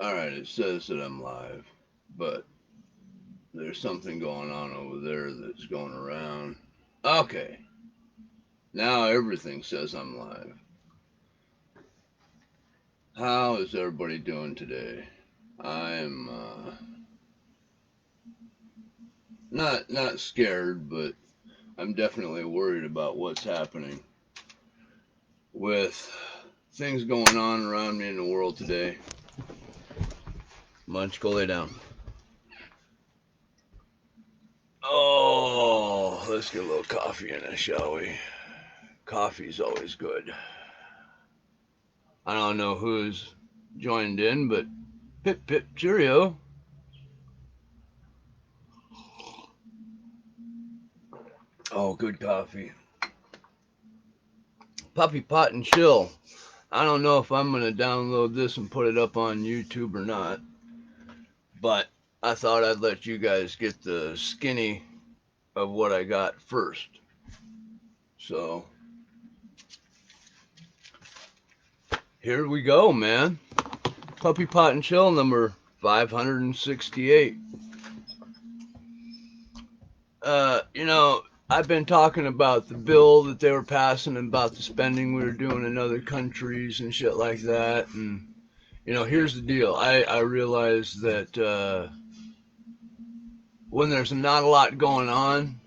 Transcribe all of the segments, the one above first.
Alright, it says that I'm live, but there's something going on over there that's going around. Okay, now everything says I'm live. How is everybody doing today? I'm not scared, but I'm definitely worried about what's happening with things going on around me in the world today. Munch, go lay down. Oh, let's get a little coffee in it, shall we? Coffee's always good. I don't know who's joined in, but pip pip cheerio. Oh, good coffee. Puppy pot and chill. I don't know if I'm gonna download this and put it up on YouTube or not, but I thought I'd let you guys get the skinny of what I got first. So here we go, man. Puppy pot and chill number 568. You know, I've been talking about the bill that they were passing and about the spending we were doing in other countries and shit like that. And, you know, here's the deal. I realize that when there's not a lot going on,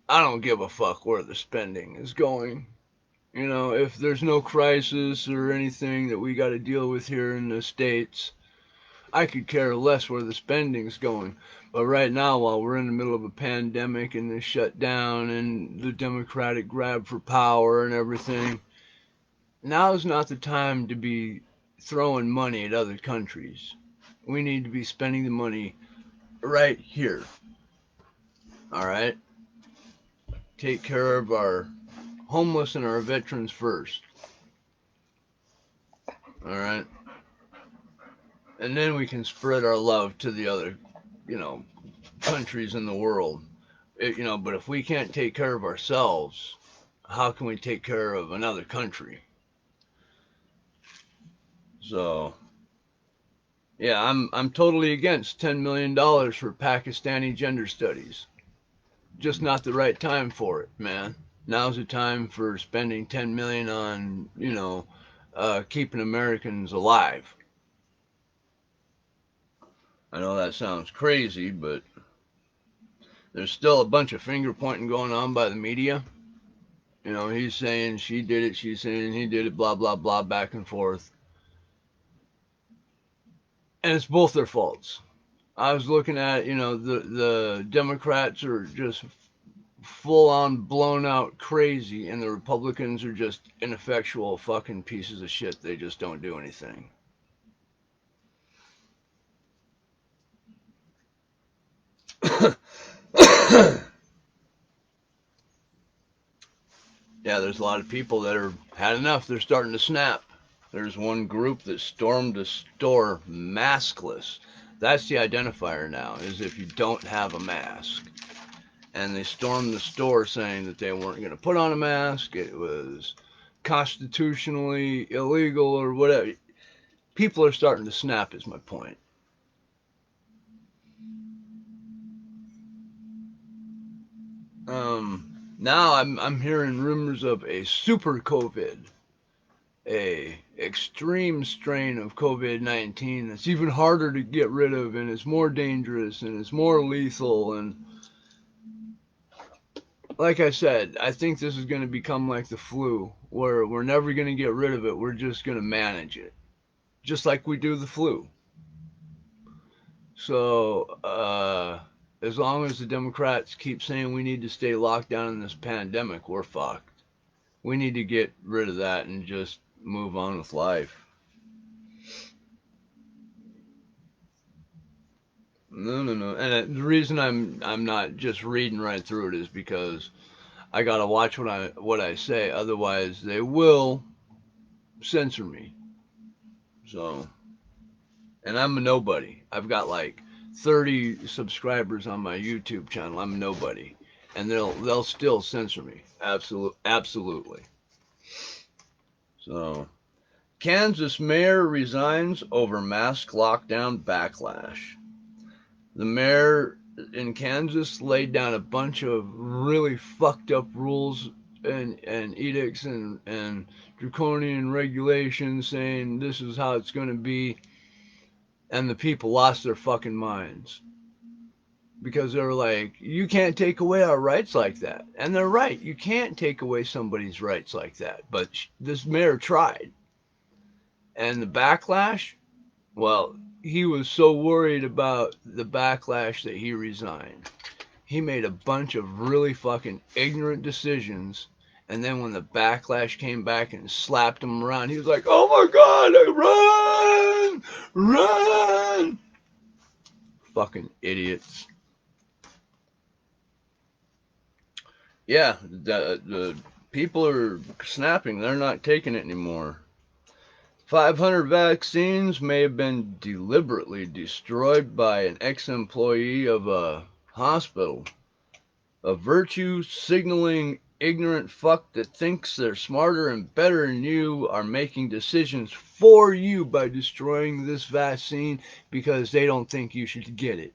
I don't give a fuck where the spending is going. You know, if there's no crisis or anything that we got to deal with here in the States, I could care less where the spending's going. But right now, while we're in the middle of a pandemic and the shutdown and the Democratic grab for power and everything, now's not the time to be throwing money at other countries. We need to be spending the money right here. All right? Take care of our homeless and our veterans first. All right? And then we can spread our love to the other, you know, countries in the world. But if we can't take care of ourselves, how can we take care of another country? So, yeah, I'm totally against $10 million for Pakistani gender studies. Just not the right time for it, man. Now's the time for spending 10 million on, keeping Americans alive. I know that sounds crazy, but there's still a bunch of finger pointing going on by the media. You know, he's saying she did it, she's saying he did it, blah, blah, blah, back and forth. And it's both their faults. I was looking at, the Democrats are just full on blown out crazy, and the Republicans are just ineffectual fucking pieces of shit. They just don't do anything. Yeah, there's a lot of people that are had enough. They're starting to snap. There's one group that stormed a store maskless. That's the identifier now, is if you don't have a mask. And they stormed the store saying that they weren't going to put on a mask. It was constitutionally illegal or whatever. People are starting to snap, is my point. Now I'm hearing rumors of a super COVID, a extreme strain of COVID-19 that's even harder to get rid of and it's more dangerous and it's more lethal. And like I said, I think this is going to become like the flu, where we're never going to get rid of it. We're just going to manage it, just like we do the flu. So as long as the Democrats keep saying we need to stay locked down in this pandemic, we're fucked. We need to get rid of that and just move on with life. No, no, no. And the reason I'm not just reading right through it is because I gotta watch what I say. Otherwise, they will censor me. So, and I'm a nobody. I've got like 30 subscribers on my YouTube channel. I'm a nobody, and they'll still censor me. Absolutely. So Kansas mayor resigns over mask lockdown backlash. The mayor in Kansas laid down a bunch of really fucked up rules and edicts and draconian regulations saying this is how it's going to be, and the people lost their fucking minds because they're like, you can't take away our rights like that. And they're right, you can't take away somebody's rights like that, but this mayor tried. And the backlash, well, he was so worried about the backlash that he resigned. He made a bunch of really fucking ignorant decisions, and then when the backlash came back and slapped him around, he was like, oh my god, run! Fucking idiots. Yeah, the people are snapping. They're not taking it anymore. 500 vaccines may have been deliberately destroyed by an ex-employee of a hospital. A virtue signaling ignorant fuck that thinks they're smarter and better than you are making decisions for you by destroying this vaccine because they don't think you should get it.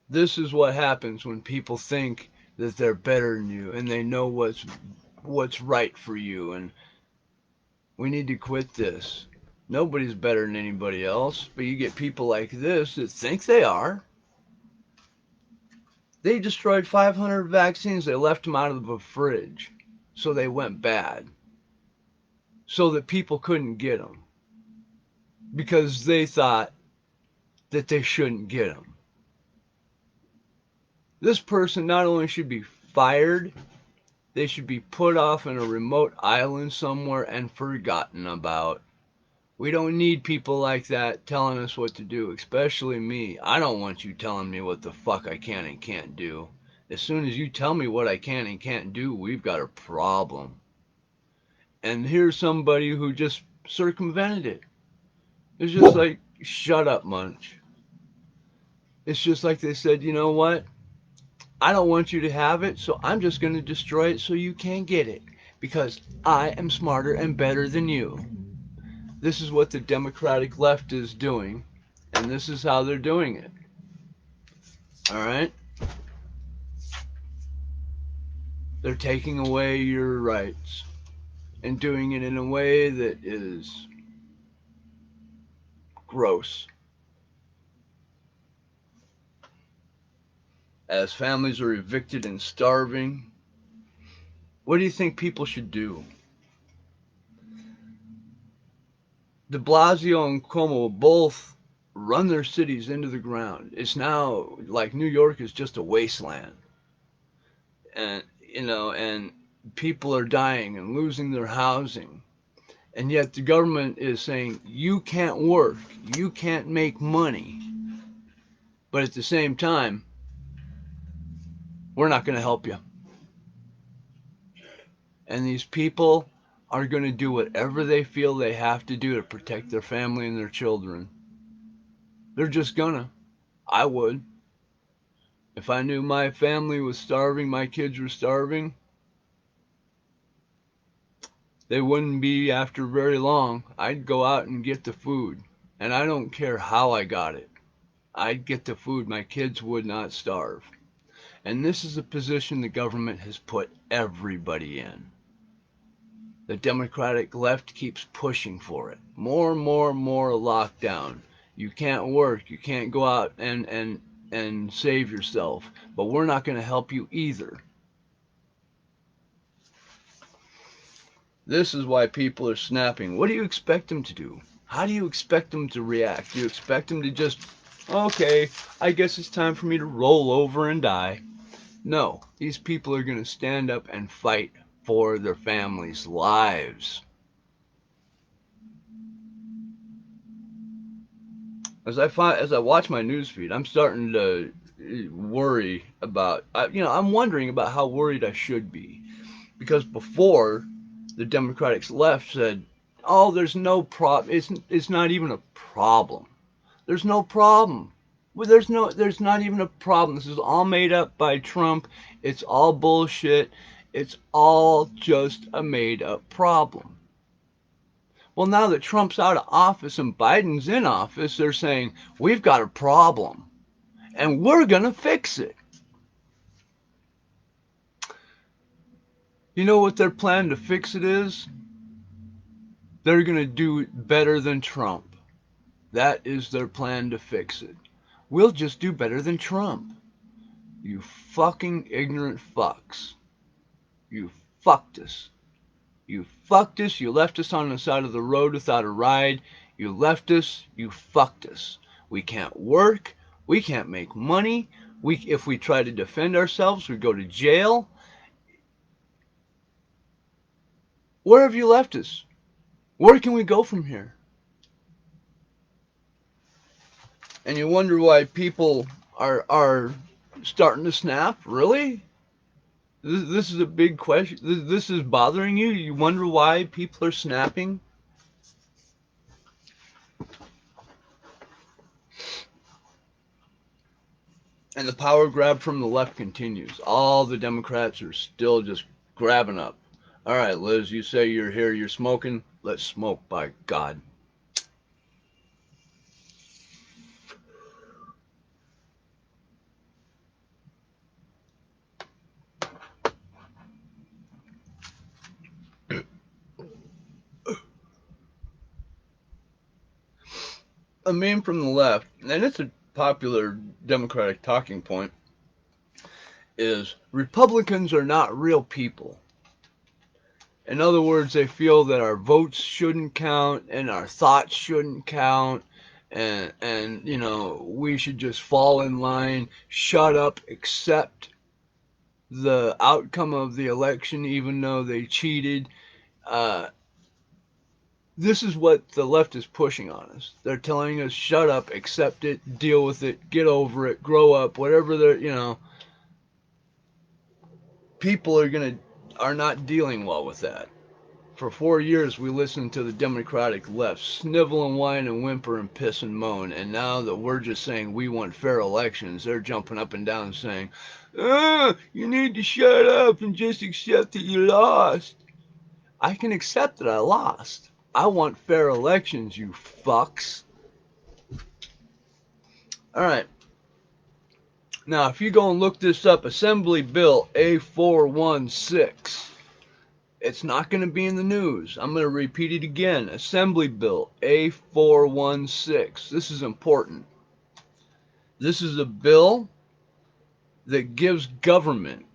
This is what happens when people think that they're better than you and they know what's right for you, and we need to quit this. Nobody's better than anybody else, but you get people like this that think they are. They destroyed 500 vaccines. They left them out of the fridge, so they went bad, so that people couldn't get them because they thought that they shouldn't get them. This person not only should be fired, they should be put off in a remote island somewhere and forgotten about. We don't need people like that telling us what to do, especially me. I don't want you telling me what the fuck I can and can't do. As soon as you tell me what I can and can't do, we've got a problem. And here's somebody who just circumvented it. It's just like, shut up, Munch. It's just like they said, you know what? I don't want you to have it, so I'm just going to destroy it so you can't get it. Because I am smarter and better than you. This is what the Democratic left is doing, and this is how they're doing it. All right? They're taking away your rights and doing it in a way that is gross. As families are evicted and starving, what do you think people should do? De Blasio and Cuomo both run their cities into the ground. It's now like New York is just a wasteland. And, and people are dying and losing their housing. And yet the government is saying, you can't work, you can't make money. But at the same time, we're not going to help you. And these people are going to do whatever they feel they have to do to protect their family and their children. They're just gonna. I would. If I knew my family was starving, my kids were starving, they wouldn't be after very long. I'd go out and get the food. And I don't care how I got it. I'd get the food. My kids would not starve. And this is a position the government has put everybody in. The Democratic left keeps pushing for it. More lockdown. You can't work. You can't go out and save yourself. But we're not going to help you either. This is why people are snapping. What do you expect them to do? How do you expect them to react? Do you expect them to just, okay, I guess it's time for me to roll over and die? No, these people are going to stand up and fight for their families' lives. As I watch my newsfeed, I'm starting to worry about, I'm wondering about how worried I should be. Because before, the Democrats left said, oh, there's no problem. It's not even a problem. There's no problem. Well, there's not even a problem. This is all made up by Trump. It's all bullshit. It's all just a made-up problem. Well, now that Trump's out of office and Biden's in office, they're saying, we've got a problem, and we're going to fix it. You know what their plan to fix it is? They're going to do it better than Trump. That is their plan to fix it. We'll just do better than Trump. You fucking ignorant fucks. You fucked us. You fucked us. You left us on the side of the road without a ride. You left us. You fucked us. We can't work. We can't make money. If we try to defend ourselves, we go to jail. Where have you left us? Where can we go from here? And you wonder why people are starting to snap? Really? This is a big question. This is bothering you? You wonder why people are snapping? And the power grab from the left continues. All the Democrats are still just grabbing up. All right, Liz, you say you're here, you're smoking. Let's smoke, by God. A meme from the left, and it's a popular Democratic talking point, is Republicans are not real people. In other words, they feel that our votes shouldn't count and our thoughts shouldn't count, and you know, we should just fall in line, shut up, accept the outcome of the election even though they cheated. This is what the left is pushing on us. They're telling us, shut up, accept it, deal with it, get over it, grow up, whatever they're, you know. People are not dealing well with that. For 4 years, we listened to the Democratic left snivel and whine and whimper and piss and moan. And now that we're just saying we want fair elections, they're jumping up and down saying, you need to shut up and just accept that you lost. I can accept that I lost. I want fair elections, you fucks. All right. Now, if you go and look this up, Assembly Bill A416. It's not going to be in the news. I'm going to repeat it again. Assembly Bill A416. This is important. This is a bill that gives government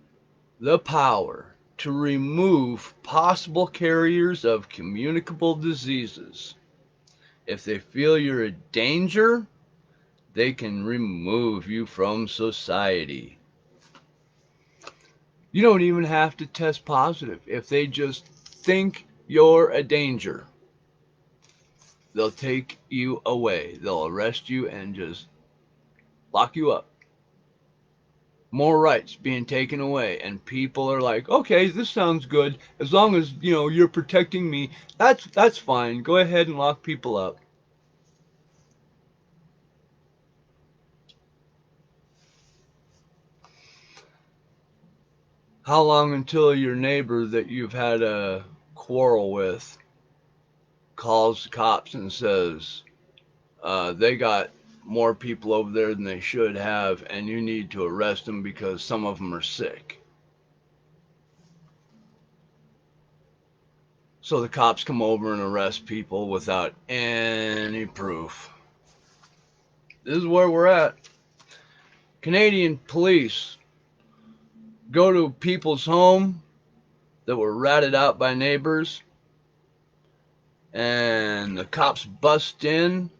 the power to remove possible carriers of communicable diseases. If they feel you're a danger, they can remove you from society. You don't even have to test positive. If they just think you're a danger, they'll take you away. They'll arrest you and just lock you up. More rights being taken away, and people are like, okay, this sounds good. As long as, you know, you're protecting me, that's fine. Go ahead and lock people up. How long until your neighbor that you've had a quarrel with calls the cops and says, they got more people over there than they should have, and you need to arrest them because some of them are sick? So the cops come over and arrest people without any proof. This is where we're at. Canadian police go to people's home that were ratted out by neighbors, and the cops bust in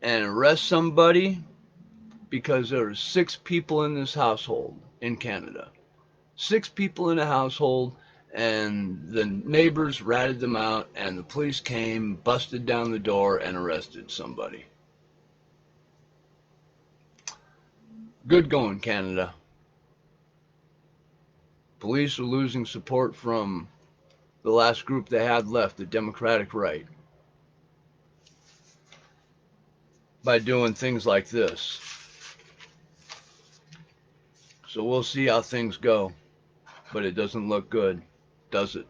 and arrest somebody because there were 6 people in this household in Canada. 6 people in a household, and the neighbors ratted them out, and the police came, busted down the door, and arrested somebody. Good going, Canada. Police are losing support from the last group they had left, the Democratic right, by doing things like this. So we'll see how things go. but it doesn't look good, does it?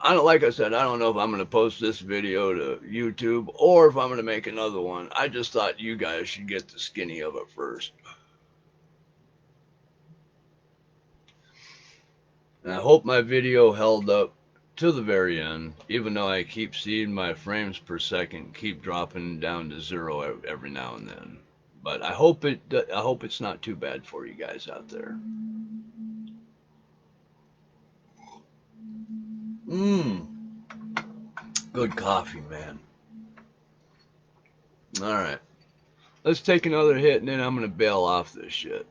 Like I said, I don't know if I'm going to post this video to YouTube or if I'm going to make another one. I just thought you guys should get the skinny of it first. And I hope my video held up to the very end, even though I keep seeing my frames per second keep dropping down to 0 every now and then. But I hope it's not too bad for you guys out there. Mmm, good coffee, man. All right, let's take another hit and then I'm gonna bail off this shit.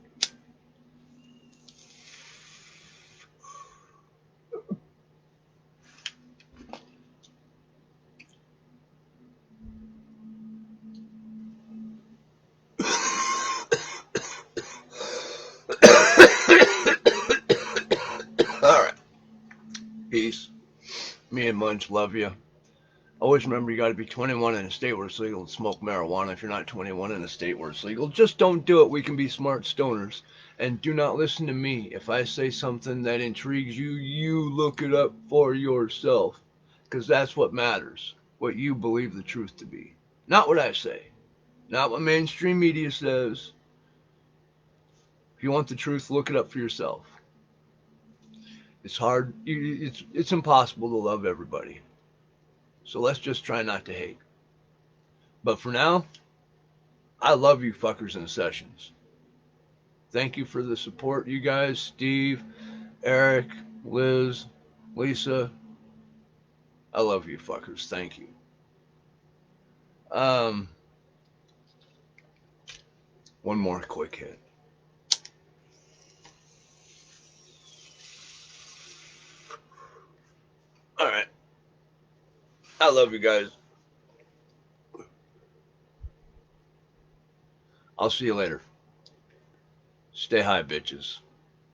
All right, peace. Me and Munch love you. Always remember you got to be 21 in a state where it's legal to smoke marijuana. If you're not 21 in a state where it's legal, just don't do it. We can be smart stoners. And do not listen to me. If I say something that intrigues you, you look it up for yourself. Because that's what matters. What you believe the truth to be. Not what I say. Not what mainstream media says. If you want the truth, look it up for yourself. It's hard. It's impossible to love everybody. So let's just try not to hate. But for now, I love you fuckers in sessions. Thank you for the support, you guys. Steve, Eric, Liz, Lisa. I love you fuckers. Thank you. Um, one more quick hit. All right. I love you guys. I'll see you later. Stay high, bitches.